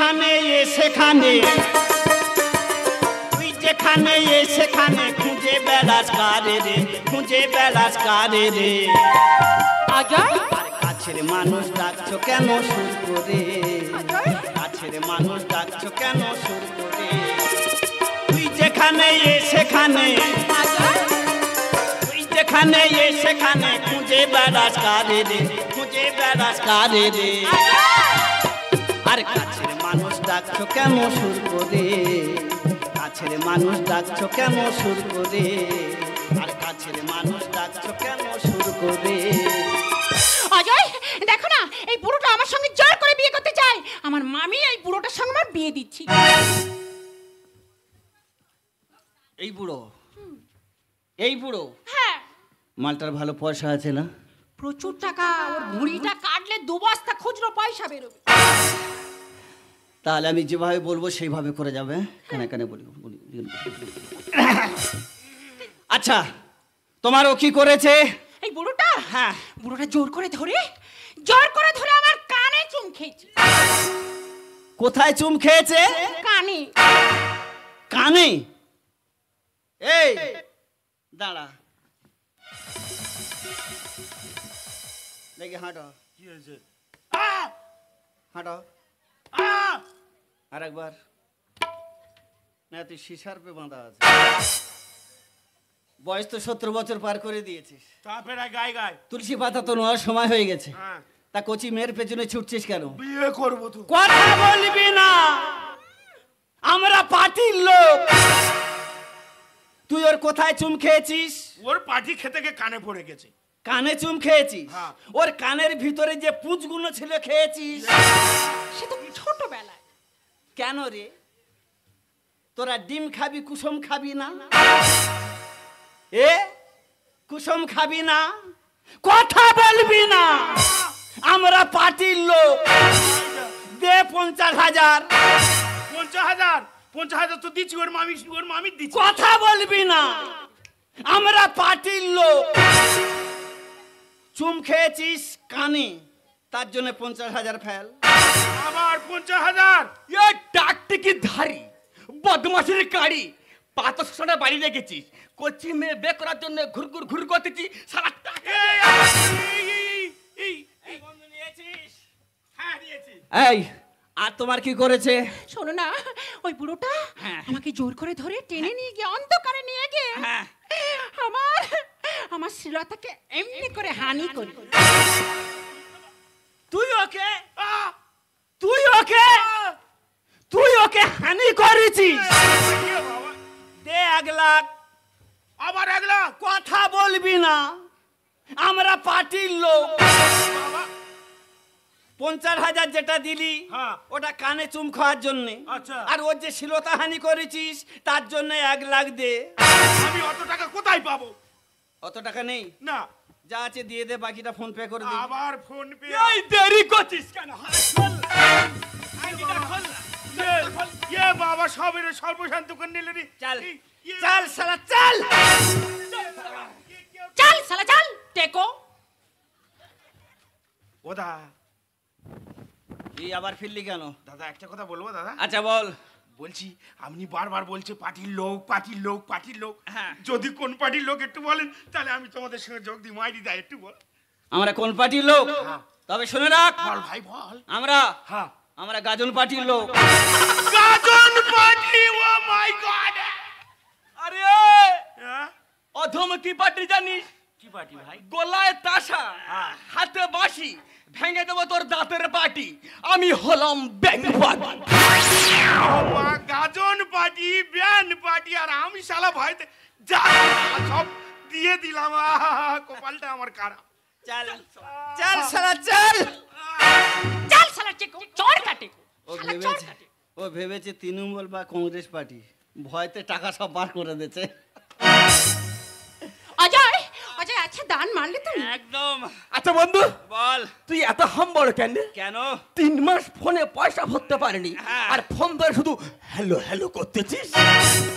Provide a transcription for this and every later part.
যেখানে সেখানে তুই যেখানে সেখানে খুঁজে বেড়াস কারে রে, খুঁজে বেড়াস কারে রে। আজাই কাছের মানুষ ডাকছো কেন সুর করে, কাছের মানুষ ডাকছো কেন সুর করে। তুই যেখানে সেখানে তুই যেখানে সেখানে খুঁজে বেড়াস কারে রে, খুঁজে বেড়াস কারে রে। আর কাছের মানুষ ডাকছো কেন সুর করে, কাছের মানুষ ডাকছো কেন সুর করে। আর কাছের মানুষ ডাকছো কেন সুর করে। অজয় দেখো না, এই বুড়োটা আমার সঙ্গে জোর করে বিয়ে করতে চায়। আমার মামি এই বুড়োটার সঙ্গে আমার বিয়ে দিচ্ছি। এই বুড়ো, এই বুড়ো? হ্যাঁ। মালটার ভালো পয়সা আছে না? প্রচুর টাকা। ওর ভুঁড়িটা কাটলে 2 বস্তা খুচরো পয়সা বেরোবে। তাহলে আমি যেভাবে বলবো সেইভাবে করে যাবে। কেন কেন বলি। আচ্ছা, তোমারও কি করেছে এই বুড়োটা? হ্যাঁ। বুড়োটা জোর করে ধরে আমার কানে চুম খেয়েছে। কোথায় চুম খেয়েছে? কানে। কানে? এই দাঁড়া, দেখি হাঁটো। কি হয়েছে? হাঁটো আর একবার। না তুই সিসার পে বাঁধা আছে। বয়স তো 70 বছর পার করে দিয়েছিস। তারপরে গায়ে গায়ে তুলসী পাতা তো নেওয়ার সময় হয়ে গেছে। হ্যাঁ। তা কচি মেয়ের পেছনে ছুটছিস কেন? বিয়ে করবো তো। কথা বলবি না, আমরা পার্টির লোক। তুই ওর কোথায় চুম খেয়েছিস? ওর পাটি খেতে গিয়ে কানে পড়ে গেছে। কানে চুম খেয়েছিস? হ্যাঁ। ওর কানের ভিতরে যে পুঁজগুলো ছিল খেয়েছিস? সে তো ছোটবেলায়। কেন রে, তোরা ডিম খাবি কুসুম খাবি না? এ কুসুম খাবি না? কথা বলবি না, আমরা পার্টির লোক। দে 50,000। 50,000? 50,000 তো দিচ্ছি, ওর মামি দিচ্ছি। কথা বলবি না, আমরা পার্টির লোক। চুম খেয়েছিস কানে, তার জন্য 50,000 ফেল। আবার 50,000? এ টাকটিকি ধারি বদমাশের কাড়ি, পাতা শোনা বাড়ি রেখেছিস। কচি মেয়ে বে করার জন্য ঘুর করতেছি। সারা টাকা হ্যাঁ দিয়েছি। এই আর তোমার কি করেছে? শোনো না, ওই বুড়োটা হ্যাঁ। আমাকে জোর করে ধরে টেনে নিয়ে গিয়ে অন্ধকারে নিয়ে গিয়ে হ্যাঁ। আমার শ্লীলতাকে এমনি করে হানি করি। তুই ওকে তুই ওকে তুই ওকে হানি করেছিস? দে 1 লাখ। আবার 1 লাখ? কথা বলবি না, আমরা পার্টির লোক। 50,000 যেটা দিলি হ্যাঁ। ওটা কানে চুম খাওয়ার জন্য। আচ্ছা। আর ওর যে শ্লীলতা হানি করেছিস তার জন্য 1 লাখ দে। আমি অত টাকা কোথায় পাবো? অত টাকা নেই? না। যা আছে দিয়ে দে, বাকিটা ফোন পে করে দে। আবার ফোন পে? এই দেরি করছিস কেন? এ বাবা, সবের সর্বশান্ত করে নিলে রে। চল চল শালা চল। চল শালা চল টেকো। ওদা এই আবার ফিরলি কেন? দাদা একটা কথা বলবো দাদা? আচ্ছা বল। বলছি আপনি বারবার বলছে পার্টির লোক পার্টির লোক পার্টির লোক। হ্যাঁ। যদি কোন পার্টির লোক একটু বলেন তাহলে আমি তোমাদের সঙ্গে যোগ দিই। মাইরি দেয় একটু বল। আমরা কোন পার্টির লোক? তবে শুনে রাখ, বল ভাই বল। আমরা হ্যাঁ। আমরা গাজন পার্টির লোক। গাজন পার্টি? ও মাই গড! আরে হ্যাঁ? অধম কি পার্টি জানিস? কি পার্টি ভাই? গলায় তাসা, হাতে বাঁশি, ভেঙে দেবো তোর দাঁতের পাটি। আমি হলাম bank party. Gajan party, band party, আর আমি শালা ভয়তে যা সব দিয়ে দিলাম। কপালটা আমার খারাপ। চল চল শালা চল। চল শালা টেকো, চড় কাটে। ও ভেবেছে তৃণমূল বা কংগ্রেস পার্টি, ভয়তে টাকা সব বার করে দিয়েছে। অজয় অজয় আচ্ছা দান মারলে তুমি? একদম। আচ্ছা বন্ধু বল। তুই এত হাম্বড় কেন? কেন? 3 মাস ফোনে পয়সা ভরতে পারিনি, হ্যাঁ। আর ফোন ধরে শুধু হ্যালো হ্যালো করতেছিস।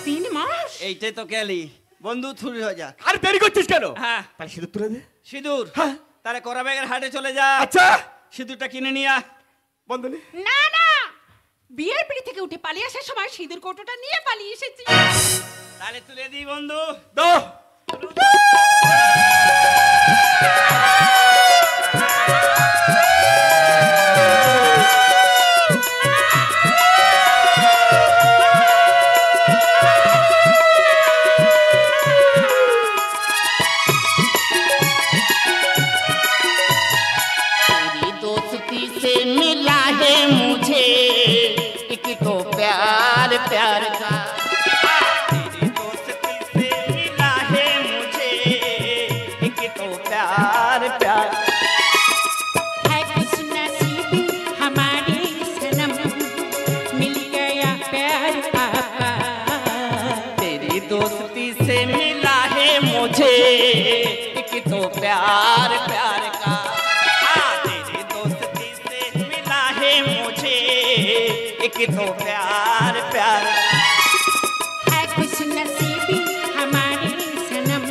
3 মাস? এইটাই তো গেলি বন্ধু, থুরি হয়ে যাক। আর দেরি করছিস কেন? হ্যাঁ। তাহলে সিঁদুর তুলে দে। সিঁদুর? হ্যাঁ। তাহলে করাবেগের হাটে চলে যা। আচ্ছা সিঁদুরটা কিনে নিয়ে আয়। বন্ধু নে। না না, বিয়ে উঠে পালিয়ে আসার সময় সিঁদুর কৌটোটা নিয়ে পালিয়ে এসেছি। তাহলে তুলে দিই বন্ধু। দাও। प्यार प्यार का तेरी दोस्ती से मिला है मुझे एक तो प्यार प्यार है खुश नसीबी हमारे सनम मिल गया प्यार आपका। तेरी दोस्ती से मिला है मुझे एक तो प्यार प्यार का तेरी दोस्ती से मिला है मुझे एक तो प्यार प्यार है खुश नसीबी हमारे सनम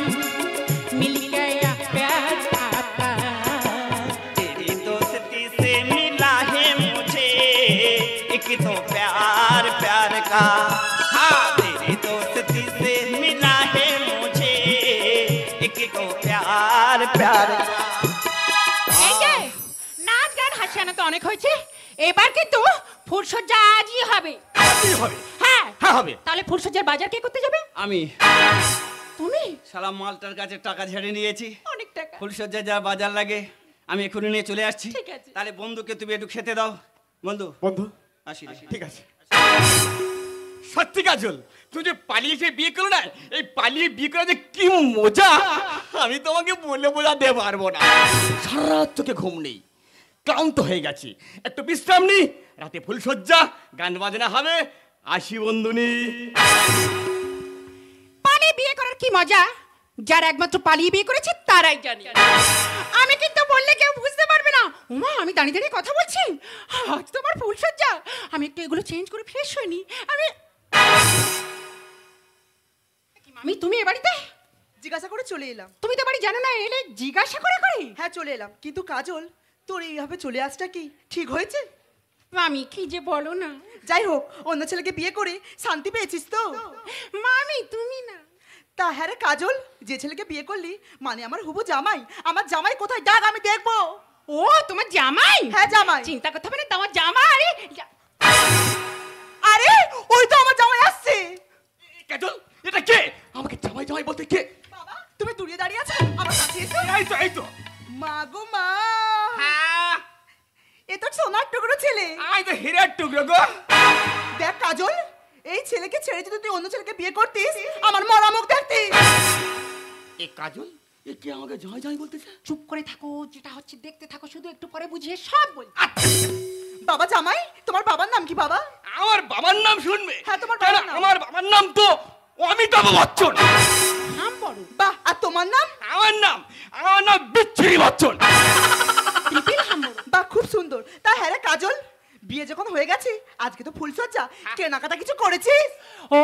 मिल गया प्यार आपका। तेरी दोस्ती से मिला है मुझे एक तो प्यार प्यार का तेरी दोस्ती से मिला है मुझे एक तो प्यार प्यार का। এই যে নাচ গান হাসিয়ানা তো অনেক হয়েছে, এবার কিন্তু ফুলসজ্জা আজই হবে। আজই হবে? হ্যাঁ হ্যাঁ হবে। তাহলে ফুলসজ্জার বাজার কে করতে যাবে? আমি তুমি? শালা মালটার কাছে টাকা ঝেড়ে নিয়েছি, অনেক টাকা। ফুলসজ্জা যা বাজার লাগে আমি এখনই নিয়ে চলে আসছি। ঠিক আছে। তাহলে বন্ধুকে তুমি একটু খেতে দাও। বন্ধু বন্ধু আসি রে। ঠিক আছে। সত্যি কাজল, তুই যে পালিয়ে এসে বিয়ে করো না, এই পালিয়ে বিয়ে করা যে কি মজা আমি তোমাকে বলে বোঝাতে পারবো না। সারা রাত চোখে ঘুম নেই, ক্লান্ত হয়ে গেছি, একটু বিশ্রাম নি, রাতে ফুলসজ্জা গান বাজনা হবে। আসি বন্ধুনি। পালিয়ে বিয়ে করার কি মজা যারা একমাত্র পালিয়ে বিয়ে করেছে তারাই জানে। আমি কিন্তু বললে কেউ বুঝতে পারবে না। উমা আমি দাঁড়িয়ে দাঁড়িয়ে কথা বলছি, আজ তোমার ফুলসজ্জা। আমি একটু এগুলো চেঞ্জ করে ফ্রেশ হইনি। আমি তুমি এ বাড়িতে জিজ্ঞাসা করে চলে এলাম। তুমি তো বাড়ি জানো না, এলে জিজ্ঞাসা করে করে। হ্যাঁ চলে এলাম, কিন্তু কাজল তোর এইভাবে চলে আসটা কি ঠিক হয়েছে? মামি কি যে বলো না। যাই হোক, অন্য ছেলেকে বিয়ে করে শান্তি পেয়েছিস তো? মামি তুমি না। তা হ্যাঁ রে কাজল, যে ছেলেকে বিয়ে করলি মানে আমার হুবু জামাই। আমার জামাই কোথায় ডাক আমি দেখবো। ও তোমার জামাই? হ্যাঁ জামাই। চিন্তা করতে হবে না, তোমার জামাই। আরে ওই তো আমার জামাই আসছে। কাজল এটা কে? আমাকে জামাই জামাই বলতে কে? বাবা তুমি দূরে দাঁড়িয়ে আছো, আমার কাছে এসো। এই তো মা গো মা, হ্যাঁ এ তো সোনার টুকরো ছেলে। আই তো হীরার টুকরো গো। দেখ কাজল, এই ছেলেকে ছেড়ে যদি তুই অন্য ছেলেকে বিয়ে করতিস আমার মরা মুখ দেখতিস। এ কাজল এ কে আমাকে জামাই জামাই বলতেছে? চুপ করে থাকো, যেটা হচ্ছে দেখতে থাকো, শুধু একটু পরে বুঝিয়ে সব বল। বাবা জামাই, তোমার বাবার নাম কি বাবা? আমার বাবার নাম শুনবে? হ্যাঁ, তোমার বাবার নাম। আমার বাবার নাম তো অমিতাভ বচ্চন। নাম বড় বাহ, আর তোমার নাম? আমার নাম বিচ্ছিরি বচ্চন। ট্রিপল নাম বড়। বাহ, খুব সুন্দর। তা হ্যাঁ রে কাজল, বিয়ে যখন হয়ে গেছে আজকে তো ফুলসজ্জা, কেনাকাটা কিছু করেছিস? ও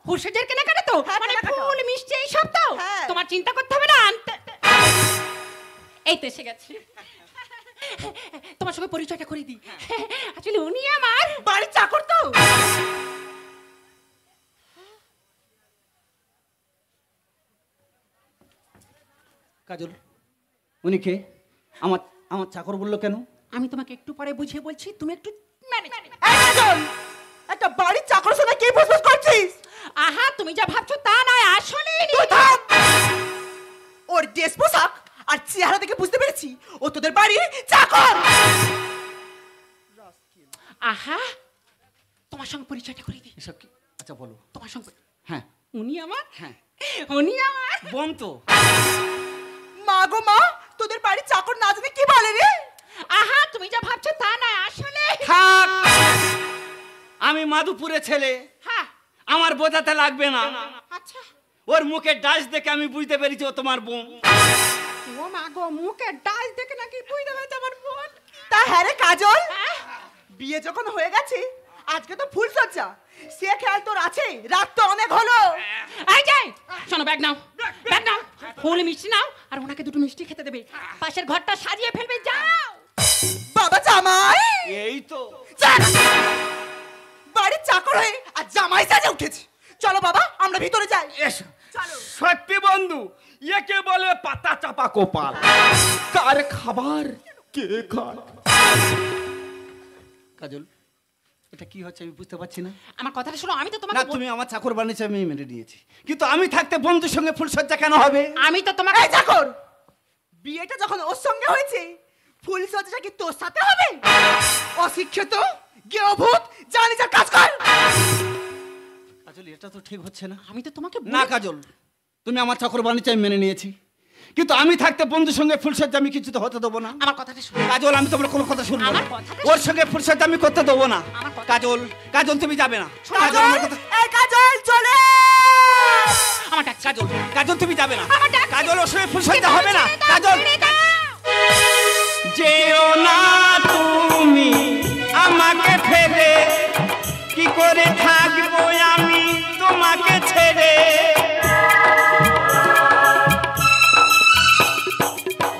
ফুলসজ্জার কেনাকাটা তো, হ্যাঁ, মানে কেনাকাটা। ফুল মিষ্টি এই সব তো। হ্যাঁ। তোমার চিন্তা করতে হবে না, আনতে। এই তো এসে গেছে। তোমার সঙ্গে পরিচয়টা করে দিই। আসলে উনি আমার বাড়ির চাকর তো। কাজল উনি কে? আমার আমার চাকর বললো কেন? আমি তোমাকে একটু পরে বুঝিয়ে বলছি, তুমি একটু ম্যানেজ। এই কাজল, একটা বাড়ির চাকর শোনা কি বুঝবুঝ করছিস? আহা তুমি যা ভাবছো তা নয়, আসলে তুই থাম। ওর ড্রেস পোশাক আর চেহারা দেখে বুঝতে পেরেছি ও তোদের বাড়ির চাকর। আহা তোমার সঙ্গে পরিচয়টা করে দিই। এসব কি? আচ্ছা বলো। তোমার সঙ্গে হ্যাঁ উনি আমার, হ্যাঁ উনি আমার বোন তো। মা গো মা, তোদের বাড়ির চাকর না জানে কি বলে রে? আহা তুমি যা ভাবছো তা নয়, আসলে থাক, আমি মাধুপুরের ছেলে, হ্যাঁ। আমার বোঝাতে লাগবে না। আচ্ছা ওর মুখের ডাস দেখে আমি বুঝতে পেরেছি ও তোমার বোন। ও মা গো, মুখে ডাল দেখে নাকি বুঝতে পারছো আমার বোন। তা হ্যাঁ রে কাজল, হ্যাঁ? বিয়ে যখন হয়ে গেছে আজকে তো ফুলসজ্জা, সে খেয়াল তোর আছে? রাত তো অনেক হলো। এই যাই শোনো, ব্যাগ নাও, ব্যাগ নাও, ফুল মিষ্টি নাও, আর ওনাকে দুটো মিষ্টি খেতে দেবে, পাশের ঘরটা সাজিয়ে ফেলবে। যাও। বাবা জামাই, এই তো যা। বাড়ির উঠেছে। চলো বাবা আমরা ভিতরে যাই। এসো। চলো। সত্যি বন্ধু, একে বলে পাতা চাপা কপাল। কার খাবার কে খায়? কাজল, এটা কি হচ্ছে আমি বুঝতে পারছি না। আমার কথাটা শোনো, আমি তো না, তোমাকে তুমি আমার চাকর বানিয়েছো, আমি মেনে নিয়েছি, কিন্তু আমি থাকতে বন্ধুর সঙ্গে ফুলসজ্জা কেন হবে? আমি তো তোমাকে এই চাকর, বিয়েটা যখন ওর সঙ্গে হয়েছে, ফুল সজ্জাটা কি তোর সাথে হবে? অশিক্ষিত, গেঁয়ো জানি যা কাজ কর। কাজল, এটা তো ঠিক হচ্ছে না। আমি তো তোমাকে না কাজল, তুমি আমার চাকর বানিয়েছো, আমি মেনে নিয়েছি, কিন্তু আমি থাকতে বন্ধুর সঙ্গে ফুলসজ্জা আমি কিছু তো হতে দেবো না। আমার কথাটা শোনো। কাজল, আমি তোমার কোনো কথা শুনবো না। আমার কথাটা ওর সঙ্গে ফুলসজ্জা আমি করতে দেবো না। আমার কথা- কাজল, কাজল তুমি যাবে না। কাজল, কাজল, আমার কথা- এই কাজল চলে। আমার ডাকছে। কাজল, কাজল তুমি যাবে না। আমার ডাকছে। কাজল, ওর সঙ্গে ফুলসজ্জা হবে না। ছেড়ে দাও, কাজল, ছেড়ে দাও। যেও না তুমি আমাকে ফেলে, কি করে থাকবো আমি তোমাকে ছেড়ে।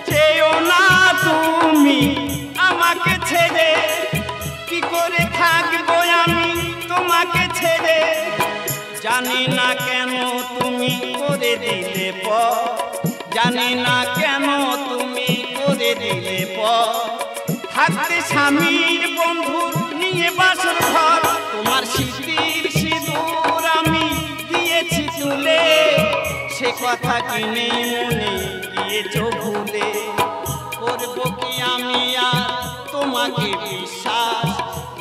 যেও না তুমি আমাকে ছেড়ে, কি করে থাকবো আমি তোমাকে ছেড়ে। জানি না কেন তুমি করে দিলে পর, জানি না কেন তুমি করে দিলে পর। থাকতে স্বামীর বন্ধুর নিয়ে বাসর ঘর, তোমার স্মৃতির সিঁদুর আমি দিয়েছি তুলে, সে কথা কিনে মনে গিয়েছ ভুলে। করবো কি আমি আর তোমাকে বিশ্বাস,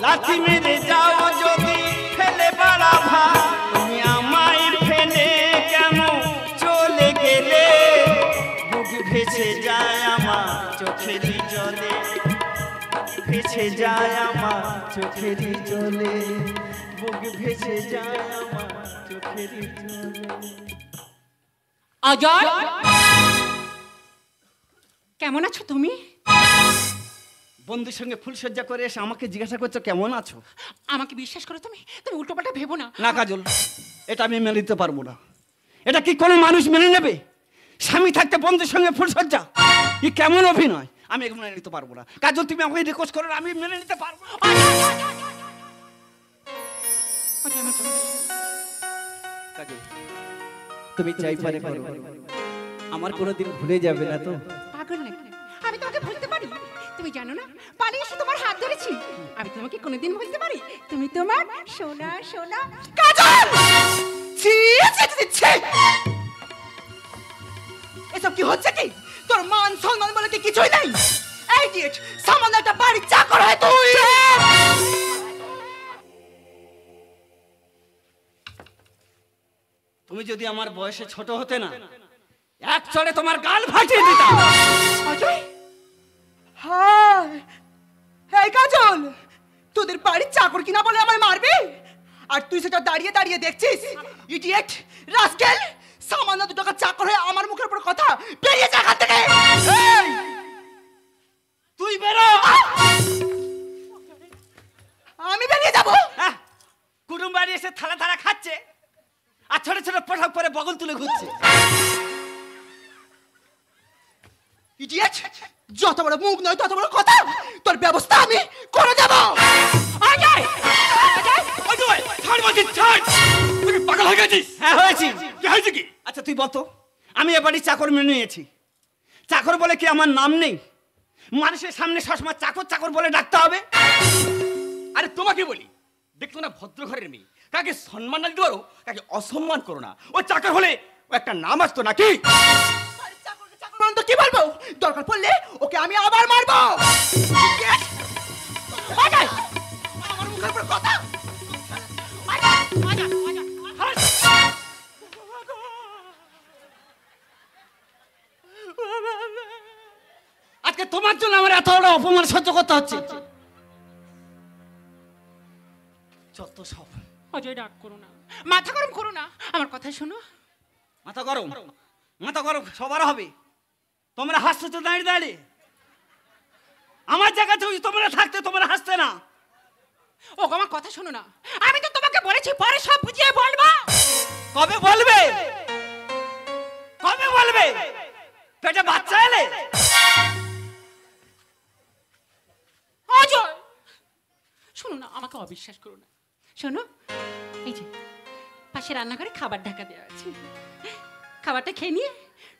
লাথি মেরে যাও যদি ফেলে বাড়া ভাত। তুমি আমায় ফেলে কেন চলে গেলে, বুক ভেসে যায় আমার চোখেরই জলে, ভেসে যায় আমার চোখেরই জলে, বুক ভেসে যায় আমার চোখেরই জলে। অজয়, কেমন আছো তুমি? বন্ধুর সঙ্গে ফুলসজ্জা করে এসে আমাকে জিজ্ঞাসা করছো কেমন আছো? আমাকে বিশ্বাস করো, তুমি তুমি উল্টোপাল্টা ভেবো না। না কাজল, এটা আমি মেনে নিতে পারবো না। এটা কি কোনো মানুষ মেনে নেবে? স্বামী থাকতে বন্ধুর সঙ্গে ফুলসজ্জা, কি কেমন অভিনয়! আমি এগুলো মেনে নিতে পারবো না। কাজল, তুমি আমাকে রিকোয়েস্ট করো, আমি মেনে নিতে পারবো না। অজয়, আমার কথা- কাজল, তুমি চাই পারে করো, আমার কোনোদিন ভুলে যাবে না তো? পাগল নাকি? আমি তোমাকে ভুলতে পারি? তুমি জানো না, পালিয়ে এসে তোমার হাত ধরেছি, আমি তোমাকে কোনোদিন ভুলতে পারি? তুমি তোমার সোনা সোনা কাজল, ছি ছি ছি ছি। এসব কি হচ্ছে কি? তোর মান সম্মান বলে কি কিছুই নাই? এই ডিট, সামান্য একটা বাড়ির চাকর হয় তুই। তুমি যদি আমার বয়সে ছোট হতে না, এক চড়ে তোমার গাল ফাটিয়ে দিতাম। অজয়, হায়, এই কাজল, তোদের বাড়ির চাকর কিনা বলে আমায় মারবি? আর তুই সেটা দাঁড়িয়ে দাঁড়িয়ে দেখছিস? ইডিয়েট, রাস্কেল, সামান্য 2 টাকা চাকর হয়ে আমার মুখের উপর কথা, বেরিয়ে যা এখান থেকে। এই, তুই বেরো। আমি বেরিয়ে যাব? হ্যাঁ, কুটুম বাড়ি এসে থালা থালা খাচ্ছে আর ছোট ছোট পোশাক পরে বগল তুলে ঘুরছে। ইডিয়েট, যত বড় মুখ নয় তত বড় কথা। তোর ব্যবস্থা আমি করে দেব। অজয়, অজয়, ছাড় বলছি, ছাড়। তুই কি পাগল হয়ে গেছিস? হ্যাঁ, হয়েছি। কি হয়েছে কি? আচ্ছা তুই বলতো, আমি এ বাড়ির চাকর মেনে নিয়েছি, চাকর বলে কি আমার নাম নেই? মানুষের সামনে সবসময় চাকর চাকর বলে ডাকতে হবে? আরে তোমাকে বলি, দেখতো না ভদ্র ঘরের মেয়ে, কাকে সম্মান না দিতে পারো, কাকে অসম্মান করো না। ও চাকর হলে ও একটা নাম আসতো নাকি? আরে চাকরকে চাকর বলুন তো কি বলবো? দরকার পড়লে ওকে আমি আবার মারবো। ইডিয়েট, অজয়, আমার মুখের উপর কথা। আজকে তোমার জন্য আমার এত বড় অপমান সহ্য করতে হচ্ছে। যত সব। অজয়, রাগ করো না, মাথা গরম করো না, আমার কথা শোনো। মাথা গরম, মাথা গরম সবার হবে। তোমরা হাসতে তো দাঁড়িয়ে দাঁড়িয়ে, আমার জায়গাতে তোমরা থাকতে তোমরা হাসতে না। ও আমার কথা শোনো না, আমি তো তোমাকে বলেছি পরে সব বুঝিয়ে বলবো। কবে বলবে? কবে বলবে? পেটে বাচ্চা এলে? অজয়, শোনো না, আমাকে অবিশ্বাস করো না। শোনো, এই যে পাশে রান্নাঘরে খাবার ঢাকা দেওয়া আছে। খাবারটা খেয়ে নিয়ে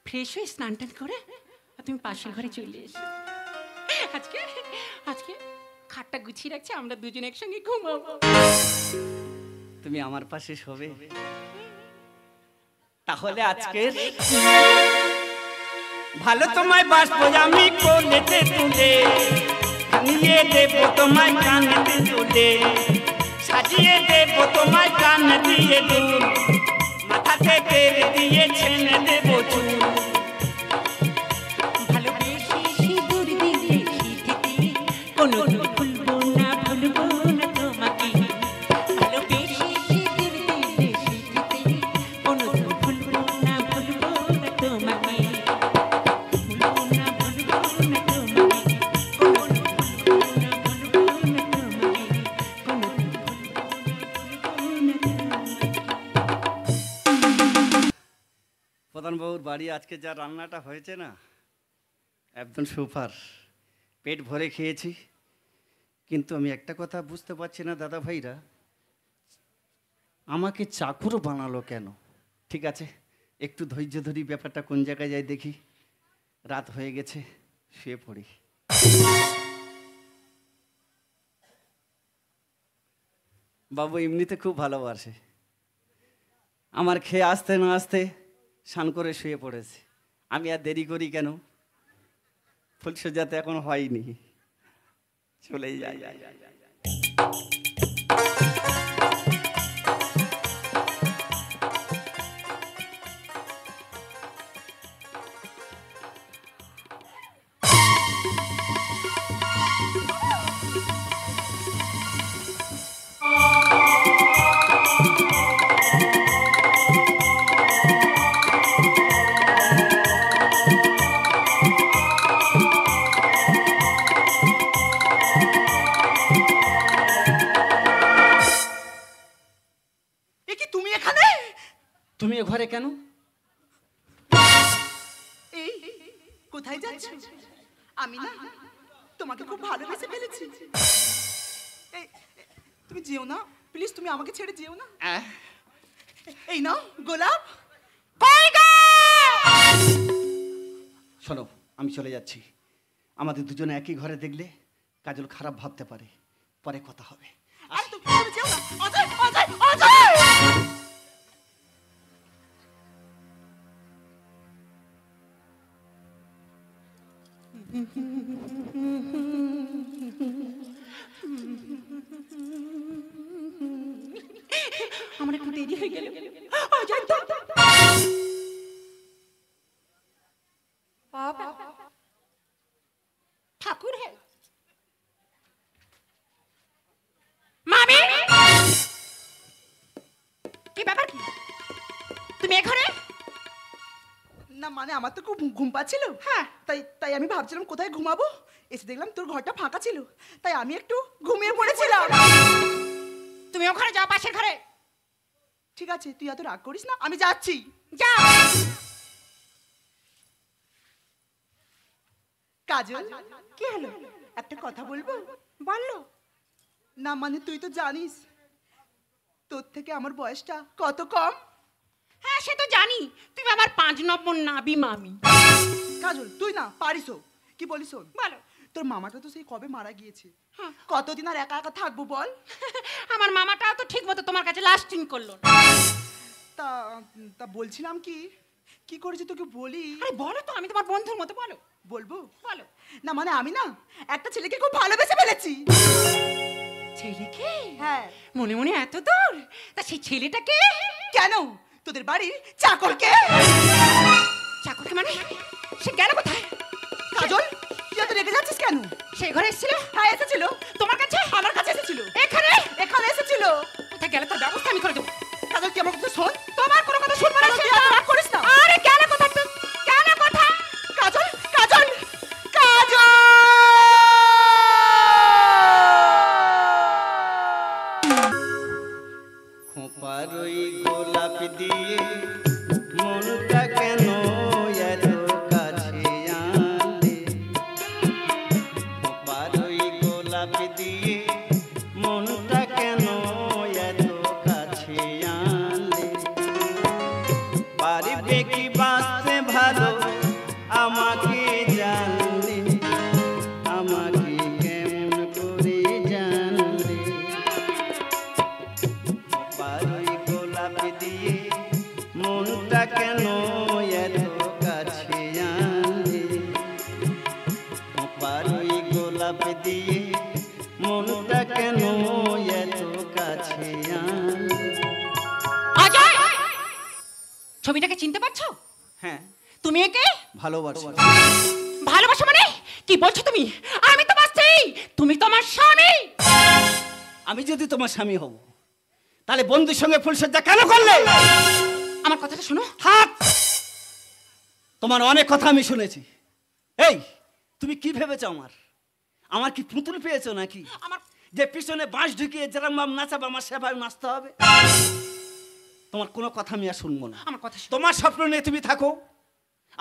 ফ্রেশ হয়ে স্নান টান করে তুমি পাশের ঘরে চলে এসো। আজকে আজকে খাটটা গুছিয়ে রাখছি, আমরা দুজন একসঙ্গে ঘুমাবো। তুমি আমার পাশে শোবে? তাহলে আজকে ভালো তোমায় বাসবো আমি কোলেতে তুলে, নিয়ে দেবো তোমায় কানেতে তুলে, সাজিয়ে দেবো তোমায় কান দিয়ে দুল, মাথাতে তেল দিয়ে ছেনে দেবো চুল। ভালোবেসে সিঁদুর দিলে শীতেতে কোনো ভুলবো না তোমাকে। ভালোবেসে সিঁদুর দিলে শীতেতে কোনো ভুলবো না তোমাকে। ভুলবো না তোমাকে, কোনো ভুলবো না তোমাকে, কোনো প্রধানবাবুর বাড়ি আজকে যা রান্নাটা হয়েছে না, একদম সুপার। পেট ভরে খেয়েছি, কিন্তু আমি একটা কথা বুঝতে পারছি না দাদা ভাইরা, আমাকে চাকর বানালো কেন? ঠিক আছে, একটু ধৈর্য ধরি, ব্যাপারটা কোন জায়গায় যাই দেখি। রাত হয়ে গেছে, শুয়ে পড়ি। বাবু এমনিতে খুব ভালোবাসে, আমার খেয়ে আসতে না আসতে স্নান করে শুয়ে পড়েছে। আমি আর দেরি করি কেন? ফুলসজ্জাতে এখন হয়নি, চলেই যাই। এ কি তুমি এখানে? তুমি এ ঘরে কেন? এই কোথায় যাচ্ছ? আমি না তোমাকে খুব ভালোবেসে ফেলেছি। এই তুমি যেও না প্লিজ, তুমি আমাকে ছেড়ে যেও না। এই নাও গোলাপ। শোনো, আমি চলে যাচ্ছি। আমাদের দুজনে একই ঘরে দেখলে কাজল খারাপ ভাবতে পারে, পরে কথা হবে। আরে তুমি যেও না। অজয় অজয় অজয়! আমার একটু দেরি হয়ে গেল। অজয় তো বাবা ঠাকুর হে মামি, কি ব্যাপার? কি তুমি এখানে? না মানে আমার তো খুব ঘুম পাচ্ছিল। হ্যাঁ। তাই আমি ভাবছিলাম কোথায় ঘুমাবো, এসে দেখলাম তোর ঘরটা ফাঁকা ছিল, তাই আমি একটু ঘুমিয়ে পড়েছিলাম। তুমি ওখানে যাও, পাশের ঘরে। ঠিক আছে, তুই এত রাগ করিস না, আমি যাচ্ছি। যাও। কাজল, কি হলো? একটা কথা বলবো? বললো। না মানে তুই তো জানিস তোর থেকে আমার বয়সটা কত কম। হ্যাঁ সে তো জানি, তুমি আমার 5 নম্বর নাবি মামি। কাজল তুই না পারিসও, কি বলিস শোন। বলো। তোর মামাটা তো সেই কবে মারা গিয়েছে, হ্যাঁ। কতদিন আর একা একা থাকবো বল? আমার মামাটাও তো ঠিক মতো তোমার কাছে লাস্টিং করলো না। তা তা বলছিলাম কি কি করেছি তোকে বলি। আরে বলো তো, আমি তোমার বন্ধুর মতো। বলো বলবো? বলো। না মানে আমি না একটা ছেলেকে খুব ভালোবেসে ফেলেছি। ছেলেকে? হ্যাঁ। মনে মনে এত দূর? তা সেই ছেলেটাকে? কেন? তোদের বাড়ির চাকরকে। চাকরকে মানে? সে গেল কোথায়? কাজল তুই এত রেগে যাচ্ছিস কেন? সেই ঘরে এসেছিল? হ্যাঁ এসেছিল। তোমার কাছে? আমার কাছে এসেছিল। এখানে? এখানে এসেছিল। কোথায় গেল তার ব্যবস্থা আমি করে দেবো। কাজল তুই আমার কথা শোন। তোমার কোনো কথা শুনবো না। কাজল, তুই এত রাগ করিস না। আরে গেল কোথায় তুই? গেল কোথায়? কাজল কাজল কাজল! খোঁপার ওই গোলাপ দিয়ে মনটা কেন এত কাছে আনলে? খোঁপার ওই গোলাপ দিয়ে মনটা কেন এত কাছে আনলে? কেন এত কাছে আনলে পারুই গোলাপ দিয়ে মনটা কেন এত কাছে আনলে অজয়, ছবিটাকে চিনতে পারছো? হ্যাঁ তুমি একে ভালোবাসি। ভালোবাসো মানে কি বলছো তুমি? আমি তো বাসছি, তুমি তো আমার স্বামী। আমি যদি তোমার স্বামী হব তাহলে বন্ধুর সঙ্গে ফুলসজ্জা কেন করলে? আমার কথাটা শোনো। থাক, তোমার অনেক কথা আমি শুনেছি। এই তুমি কি ভেবেছো আমার কি পুতুল পেয়েছো নাকি? আমার যে পিছনে বাঁশ ঢুকিয়ে যেরকম নাচাবে আমার সেভাবে নাচতে হবে? তোমার কোনো কথা আমি আর শুনবো না। আমার কথা শোনো। তোমার স্বপ্ন নিয়ে তুমি থাকো,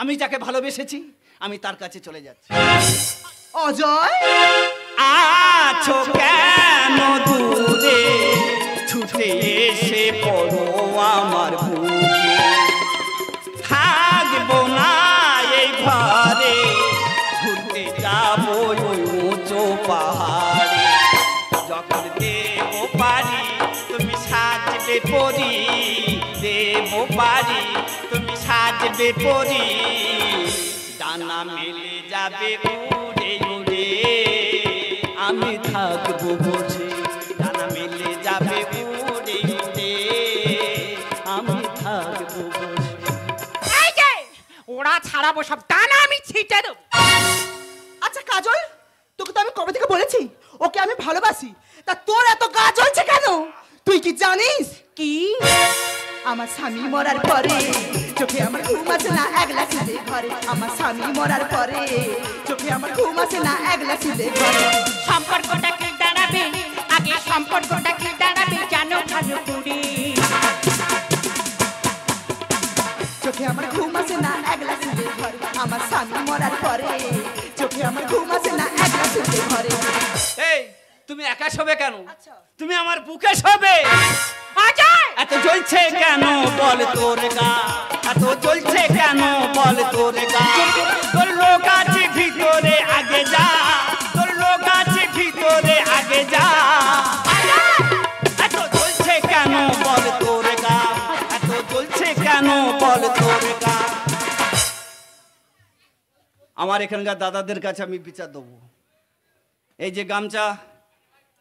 আমি যাকে ভালোবেসেছি আমি তার কাছে চলে যাচ্ছি। অজয়, আছো কেন দূরে, ছুটে এসে পড়ো আমার বুকে। থাকবো না এই ঘরে, ঘুরতে যাবো ওই উঁচু পাহাড়ে। যখন দেব পারি তুমি সাজবে পরি, দেব পারি তুমি সাজবে পরি। ডানা মেলে যাবে উড়ে উড়ে, আমি থাকবো বসে। ডানা মেলে যাবে উড়ে উড়ে, আমি থাকবো বসে। এই যে ওরা ছাড়াবো সব ডানা আমি ছিটে দেবো। আচ্ছা কাজল, তোকে তো আমি কবে থেকে বলেছি ওকে আমি ভালোবাসি, তা তোর এত গা জ্বলছে কেন? তুই কি জানিস কি? আমার স্বামী মরার পরে চোখে আমার ঘুম আসে না একলা ছিলে ঘরে। আমার স্বামী মরার পরে চোখে আমার ঘুম আসে না একলা ছিলে ঘরে। সম্পর্কটা কি দাঁড়াবে, আগে সম্পর্কটা কি দাঁড়াবে জানো ভালো করে। চোখে আমার ঘুম আসে না একলা ছিলে ঘরে। আমার স্বামী মরার পরে চোখে আমার ঘুম আসে না একলা ছিলে ঘরে। এই তুমি একা শোবে কেন? তুমি আমার বুকে শোবে। অজয়, এত জ্বলছে কেন বল তোর গা, এত জ্বলছে কেন বল তোর গা। তোর লোক আছে ভিতরে আগে যা, তোর লোক আছে ভিতরে আগে যা। এত জ্বলছে কেন বল তোর গা, এত জ্বলছে কেন বল তোর গা। আমার এখানকার দাদাদের কাছে আমি বিচার দেবো। এই যে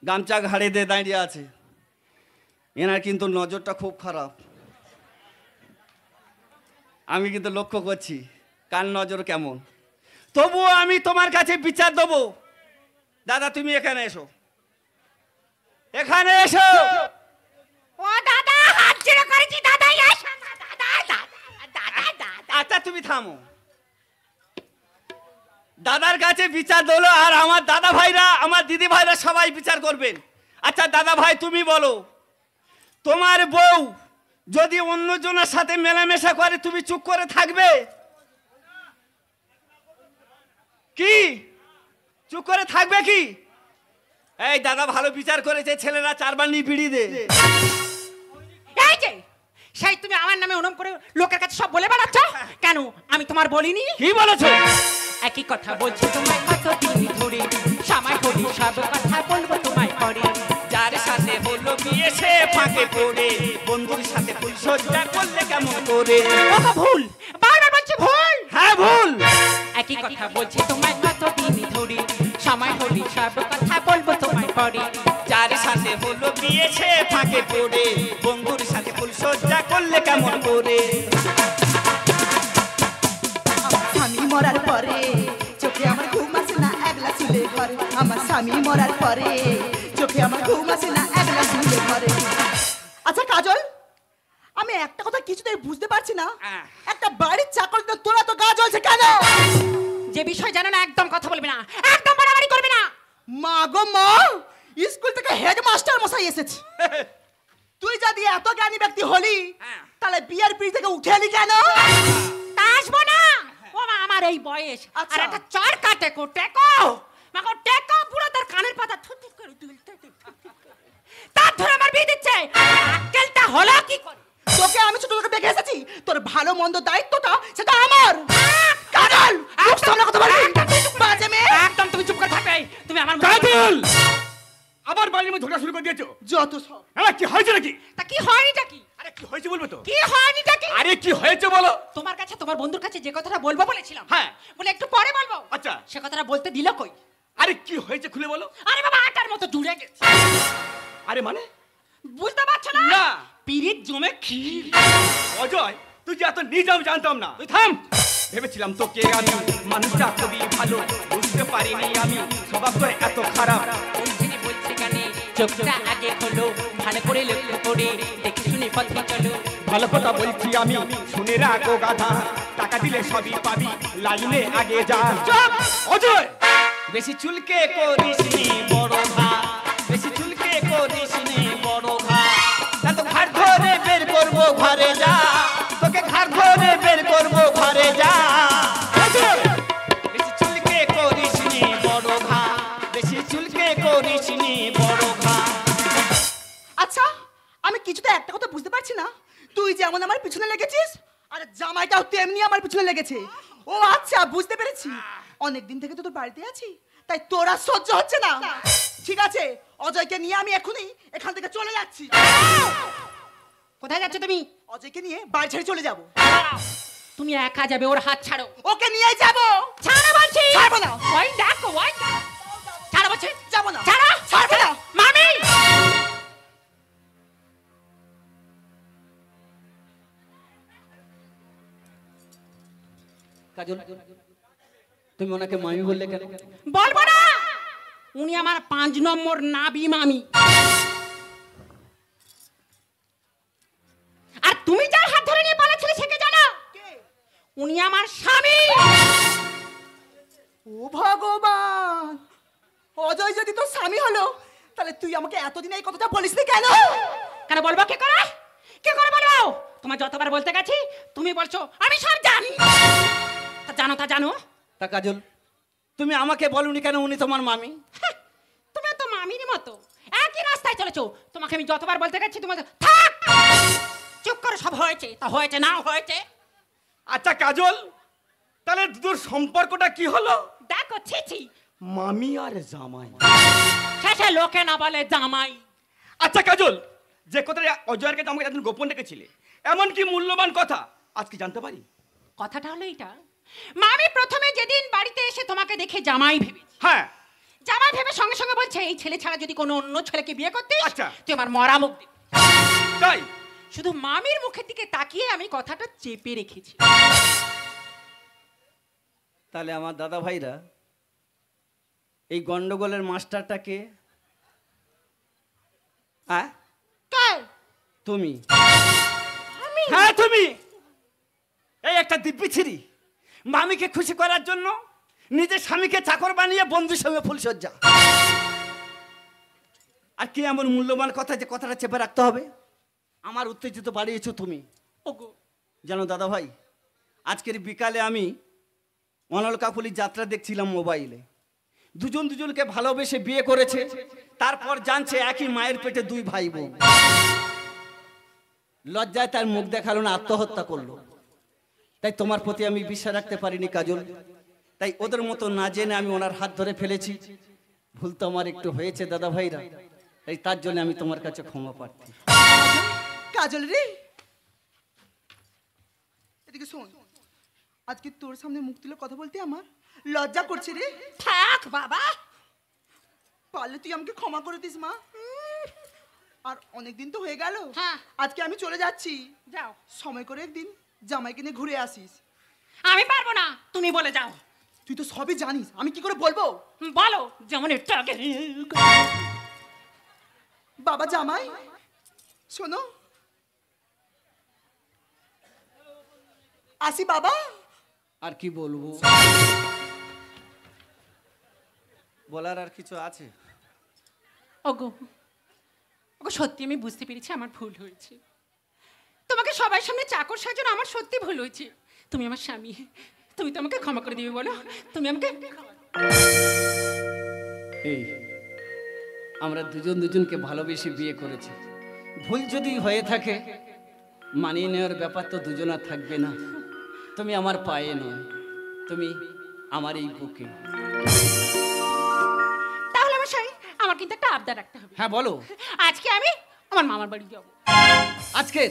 গামছা ঘাড়ে দিয়ে দাঁড়িয়ে আছে, এনার কিন্তু নজরটা খুব খারাপ। আমি কিন্তু লক্ষ্য করছি কার নজর কেমন। তবুও আমি তোমার কাছে বিচার দেবো। দাদা তুমি এখানে এসো, এখানে এসো। ও দাদা, হাত ছেড়ে করেছি দাদা, এসো না দাদা, দাদা, দাদা, দাদা। আচ্ছা তুমি থামো। দাদার কাছে বিচার দিলো আর আমার দাদা ভাইরা আমার দিদি ভাইরা সবাই বিচার করবেন। আচ্ছা দাদা ভাই তুমি বলো, তোমার বউ যদি অন্যজনের সাথে মেলামেশা করে তুমি চুপ করে থাকবে কি? চুপ করে থাকবে কি? এই দাদা ভালো বিচার করেছে, ছেলেরা 4 বার নিয়ে বিড়ি দে। এই যে সেই তুমি আমার নামে ওরম করে লোকের কাছে সব বলে বেড়াচ্ছ কেন? আমি তোমার বলিনি? কি বলেছো? একই কথা বলছি তোমায় কতদিন ধরে, সময় হলি সব কথা বলবো তোমায় পরে। যার সাথে হলো বিয়ে সে ফাঁকে পড়ে, বন্ধুর সাথে ফুলসজ্জা করলে কেমন করে? ওকে ভুল, বারবার বলছি ভুল। হ্যাঁ ভুল। একই কথা বলছি তোমায় কতদিন ধরে, সময় হলি সব কথা বলবো তোমায় পরে। যার সাথে হলো বিয়ে সে ফাঁকে পড়ে, বন্ধুর সাথে ফুলসজ্জা করলে কেমন করে? আমার স্বামী মরার পরে চোখে আমার ঘুম আসে না একলা ছিলে ঘরে। আমার স্বামী মরার পরে চোখে আমার ঘুম আসে না একলা ছিলে ঘরে। আচ্ছা কাজল, আমি একটা কথা কিছুতেই বুঝতে পারছি না, একটা বাড়ির চাকর তো তোরা তো গা জ্বলছে কেন? যে বিষয় জানো না একদম কথা বলবে না, একদম বাড়াবাড়ি করবে না। মা গো মা, স্কুল থেকে হেডমাস্টার মশাই এসেছে। তুই যদি এত জ্ঞানী ব্যক্তি হলি তাহলে বিয়ের পিড়ি থেকে উঠে এলি কেন? তা আসবো না। ও মা, আমার এই বয়স আচ্ছা। আর একটা চর কাটে কো টেকো, মাগো টেকো পুরো তার কানের পাতা থুথু করে দুলতে তার ধরে আমার বিয়ে দিচ্ছে। আক্কেলটা হলো কি করে? তোকে আমি ছোট থেকে দেখে এসেছি, তোর ভালো মন্দ দায়িত্বটা সেটা আমার। কাজল, মুখ সামনে কথা বলবি? বাজে মেয়ে। একদম তুমি চুপ করে থাকবে। তুমি আমার কাজল, আবার বাড়ির মধ্যে ঝগড়া শুরু করে দিয়েছো। যত সব হ্যাঁ কি হয়েছে নাকি? তা কি হয়নিটা কি? আরে আরে কি হয়েছে বলবে তো? কি হয়নি নাকি? আরে কি হয়েছে বলো। তোমার কাছে তোমার বন্ধুর কাছে যে কথাটা বলবো বলেছিলাম, হ্যাঁ। বলে একটু পরে বলবো, আচ্ছা। সে কথাটা বলতে দিল কই? আরে কি হয়েছে খুলে বলো। আরে বাবা আটার মতো জুড়ে গেছে। আরে মানে বুঝতে পারছো না? না। পিরিত জমে ক্ষীর। অজয়, তুই যে এত নিজাম জানতাম না। তুই থাম। ভেবেছিলাম তোকে আমি মানুষটা খুবই ভালো, বুঝতে পারিনি আমি স্বভাব করে এত খারাপ। বলছিনি বলছে গানে চোখটা আগে খোলো, ভালো করে লক্ষ্য করে দেখে শুনে পথে চলো। ভালো কথা বলছি আমি, শুনে রাখো গাধা, টাকা দিলে সবই পাবি, লাইনে আগে যা। চুপ অজয়, বেশি চুলকে করিস নি বড় ঘা, বেশি চুলকে করিস নি বড় ঘা, তা তো ঘাট ধরে বের করবো ঘরে যা, তোকে ঘাট ধরে বের করবো ঘরে যা। বেশি চুলকে করিস নি বড় ঘা, বেশি চুলকে করিস নি বড় ঘা। আচ্ছা, আমি কিছুতে একটা কথা বুঝতে পারছি না। তুই যেমন আমার পিছনে লেগেছিস, আর জামাইটাও তেমনি আমার পিছনে লেগেছে। ও আচ্ছা, বুঝতে পেরেছি। অনেকদিন থেকে তো তোর বাড়িতে আছি, তাই তোরা সহ্য হচ্ছে না। ঠিক আছে, অজয়কে নিয়ে আমি এখনই এখান থেকে চলে যাচ্ছি। কোথায় যাচ্ছ তুমি? অজয়কে নিয়ে বাড়ি ছেড়ে চলে যাব। তুমি একা যাবে, ওর হাত ছাড়ো। ওকে নিয়ে যাব। ছাড়ো বলছি। ছাড়বো না। ওই দেখো, ওই ছাড়ো বলছি। যাবো না। ছাড়ো। ছাড়বো না। মামি। কাজল, তুমি ওনাকে মামি বললে কেন? বলবো না, উনি আমার 5 নম্বর নাবি মামি। আর তুমি যার হাত ধরে নিয়ে পালাচ্ছিলে সে কে জানো? উনি আমার স্বামী। ও ভগবান, অজয় যদি তোর স্বামী হলো, তাহলে তুই আমাকে এতদিন এই কথাটা বলিসনি কেন? কেন বলবো? কে করে বলবো? তোমার যতবার বলতে গেছি তুমি বলছো আমি সব জানি। তা জানো। তা কাজল, তুমি আমাকে বলনি কেন উনি তোমার মামি? হ্যাঁ, তুমি তো মামির মতো একই রাস্তায় চলেছো। তোমাকে আমি যতবার বলতে গেছি তুমি থাক, চুপ করো। সব হয়েছে তা হয়েছে, না হয়েছে। আচ্ছা কাজল, তাহলে দুটোর সম্পর্কটা কি হলো? দেখো ছিছি, মামি আর জামাই। শেষে লোকে না বলে জামাই। আচ্ছা কাজল, যে কথাটা অজয়ের কাছে আমাকে একদিন গোপন রেখেছিলে, এমন কি মূল্যবান কথা আজকে জানতে পারি? কথাটা হলো এটা, মামি প্রথমে যেদিন বাড়িতে এসে তোমাকে দেখে জামাই ভেবেছি। হ্যাঁ। জামাই ভেবে সঙ্গে সঙ্গে বলছে এই ছেলে ছাড়া যদি কোনো অন্য ছেলেকে বিয়ে করতিস, আচ্ছা। তুই আমার মরা মুখ দিবি। তাই? শুধু মামির মুখের দিকে তাকিয়ে আমি কথাটা চেপে রেখেছি। তাহলে আমার দাদা ভাইরা, এই গন্ডগোলের মাস্টারটাকে তুমি? হ্যাঁ তুমি। এই একটা দিব্যি ছিরি, মামিকে খুশি করার জন্য নিজের স্বামীকে চাকর বানিয়ে বন্ধুর সঙ্গে ফুলসজ্জা। আর কি এমন মূল্যবান কথা যে কথাটা চেপে রাখতে হবে? আমার উত্তেজিত বাড়িয়েছো তুমি। ওগো, জানো দাদা ভাই, আজকের বিকালে আমি অনল কাকুলির যাত্রা দেখছিলাম মোবাইলে। দুজনকে ভালোবেসে বিয়ে করেছে, তারপর জানছে একই মায়ের পেটে 2 ভাই বোন। লজ্জায় তার মুখ দেখালো না, আত্মহত্যা করলো। তাই তোমার প্রতি আমি বিশ্বাস রাখতে পারিনি কাজল, তাই ওদের মতো না জেনে আমি ওনার হাত ধরে ফেলেছি। ভুল তো আমার একটু হয়েছে দাদা ভাইরা, তাই তার জন্য আমি তোমার কাছে ক্ষমা প্রার্থী। কাজল রে, এদিকে শোন। আজকে তোর সামনে মুখ তুলে কথা বলতে আমার লজ্জা করছে রে। থাক বাবা, পারলে তুই আমাকে ক্ষমা করে দিস মা। আর অনেকদিন তো হয়ে গেল। হ্যাঁ। আজকে আমি চলে যাচ্ছি। যাও। সময় করে একদিন জামাইকে নিয়ে ঘুরে আসিস। আমি পারবো না, তুমি বলে যাও। তুই তো সবই জানিস, আমি কি করে বলবো? বলো, যেমন একটু আগে। বাবা জামাই শোনো, আসি বাবা। আর কি বলবো? বলার আর কিছু আছে? ওগো, সত্যি আমি বুঝতে পেরেছি আমার ভুল হয়েছে। তোমাকে সবার সামনে চাকর সাজানো আমার সত্যি ভুল হয়েছে। তুমি আমার স্বামী, তুমি তো আমাকে ক্ষমা করে দিবে। বলো, তুমি আমাকে। এই আমরা দুজনকে ভালোবেসে বিয়ে করেছি, ভুল যদি হয়ে থাকে মানিয়ে নেওয়ার ব্যাপার তো দুজনা থাকবে না। তুমি আমার পায়ে নয়, তুমি আমার এই বুকে। তাহলে আমার স্বামী, আমার কিন্তু একটা আবদার রাখতে হবে। হ্যাঁ বলো। আজকে আমি আমার মামার বাড়ি যাবো। আজকে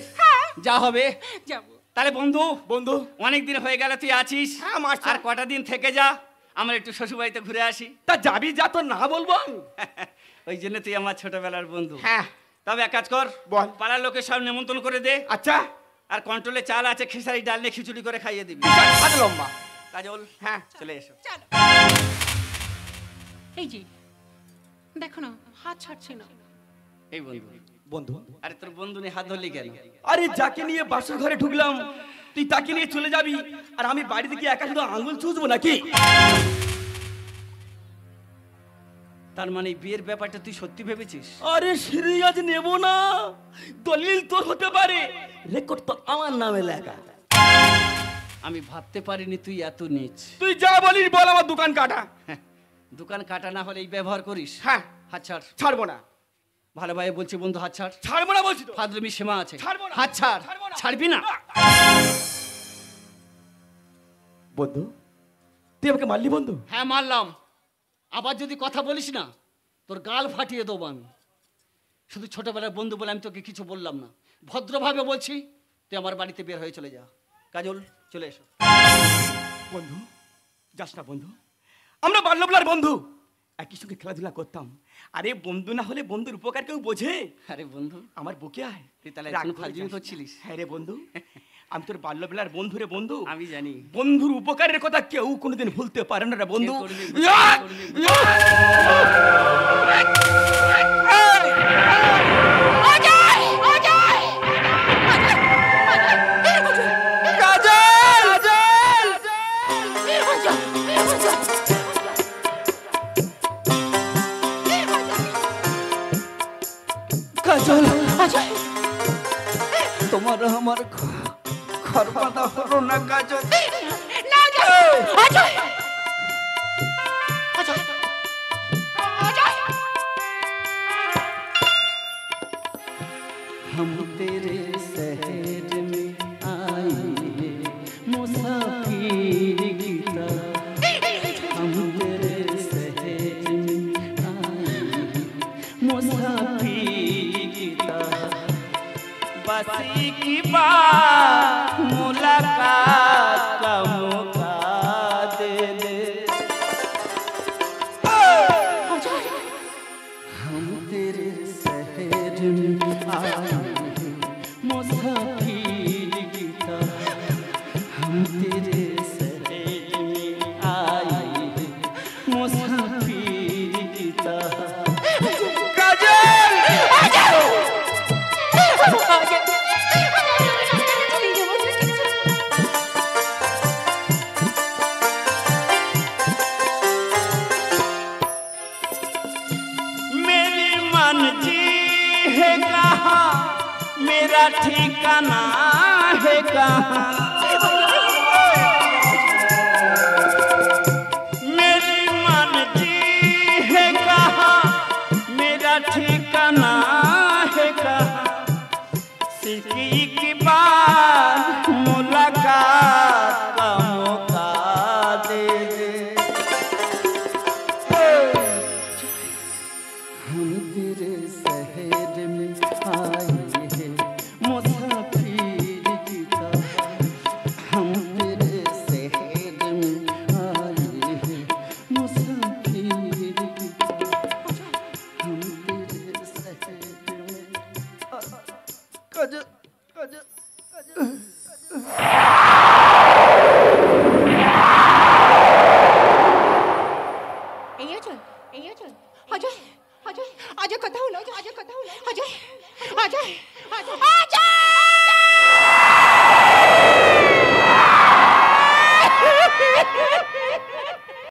যা হবে যাবো। তাহলে বন্ধু বন্ধু অনেক দিন হয়ে গেল তুই আছিস হ্যাঁ, মাস্টার। আর কটা দিন থেকে যা আমরা একটু শ্বশুরবাড়িতে ঘুরে আসি। তা যাবি যা, তো না বলবো আমি। ওই জন্য তুই আমার ছোটবেলার বন্ধু। হ্যাঁ তবে এক কাজ কর, বল। পাড়ার লোকের সব নিমন্ত্রণ করে দে, আচ্ছা আর কন্ট্রোলে চাল আছে, খেসারি ডাল নিয়ে খিচুড়ি করে খাইয়ে দিবি। হাত লম্বা। কাজল হ্যাঁ চলে এসো। চলো। এই যে দেখো না, হাত ছাড়ছে না। এই বন্ধু, বন্ধু, আরে তোর বন্ধু নিয়ে হাত ধরলি কেন? আরে যাকে নিয়ে বাসর ঘরে ঢুকলাম তুই তাকে নিয়ে চলে যাবি, আর আমি বাড়িতে গিয়ে একা শুধু আঙুল চুষবো নাকি? তার মানে এই বিয়ের ব্যাপারটা তুই সত্যি ভেবেছিস? আরে সিরিয়াস নেব না, দলিল তোর হতে পারে, রেকর্ড তো আমার নামে লেখা। আমি ভাবতে পারিনি তুই এত নীচ। তুই যা বলিস বল, আমার দোকান কাটা। দোকান কাটা না হলে এই ব্যবহার করিস? হ্যাঁ হাত ছাড়। ছাড়বো না, ভালোভাবে বলছি বন্ধু, হাত ছাড়। ছাড়বো না বলছি তো। ফাদরমি সীমা আছে, ছাড়বো না। হাত ছাড়। ছাড়বো না। ছাড়বি না? বন্ধু তুই আমাকে মারলি বন্ধু? হ্যাঁ মারলাম। আবার যদি কথা বলিস না তোর গাল ফাটিয়ে দেবো আমি। শুধু ছোটবেলার বন্ধু বলে আমি তোকে কিছু বললাম না, ভদ্রভাবে বলছি তুই আমার বাড়িতে বের হয়ে চলে যা। কাজল চলে এসো। বন্ধু যাস না বন্ধু, আমরা বাল্যবেলার বন্ধু, একই সঙ্গে খেলাধুলা করতাম। আরে বন্ধু না হলে বন্ধুর উপকার কেউ বোঝে? আরে বন্ধু, আমার বুকে আয়। তুই তাহলে রাগ এখনো করে ফাজলামি যাস না। করছিলিস? হ্যাঁ রে বন্ধু, আমি তোর বাল্যবেলার বন্ধু রে বন্ধু। আমি জানি। বন্ধুর উপকারের কথা কেউ কোনোদিন ভুলতে পারে না রে বন্ধু। কে করবি? ইয়া! করবি? ইয়া! অজয়! অজয়! কাজল! কাজল, তোমার আমার ঘর বাঁধা হলো না কাজল। না, অজয়! অজয়! অজয়! অজয়! हम तेरे शहर में आए मुसाफिर की तरह, हम तेरे शहर में आए मुसाफिर की तरह, बस एक बार मुलाकात का मौका दे दे। हम तेरे शहर में आए मुसाफिर की तरह, हम तेरे शहर में आए मुसाफिर की तरह। मेरी मनजी है कहाँ, मेरा ठिकाना है कहाँ, मेरी मनजी है कहाँ, मेरा ठिकाना है कहाँ, सिकी की बात मुलाकात का मौका दे दे। हम तेरे शहर में आए हैं मुसाफिर की तरह, हम तेरे शहर में आए हैं मुसाफिर की तरह, हम तेरे शहर में। काजल, काजल, काजल। এই অজয়! এই অজয়! অজয়! অজয়! অজয় কথা হলো, অজয় কথা হলো, অজয়! অজয়! অজয়! অজয়!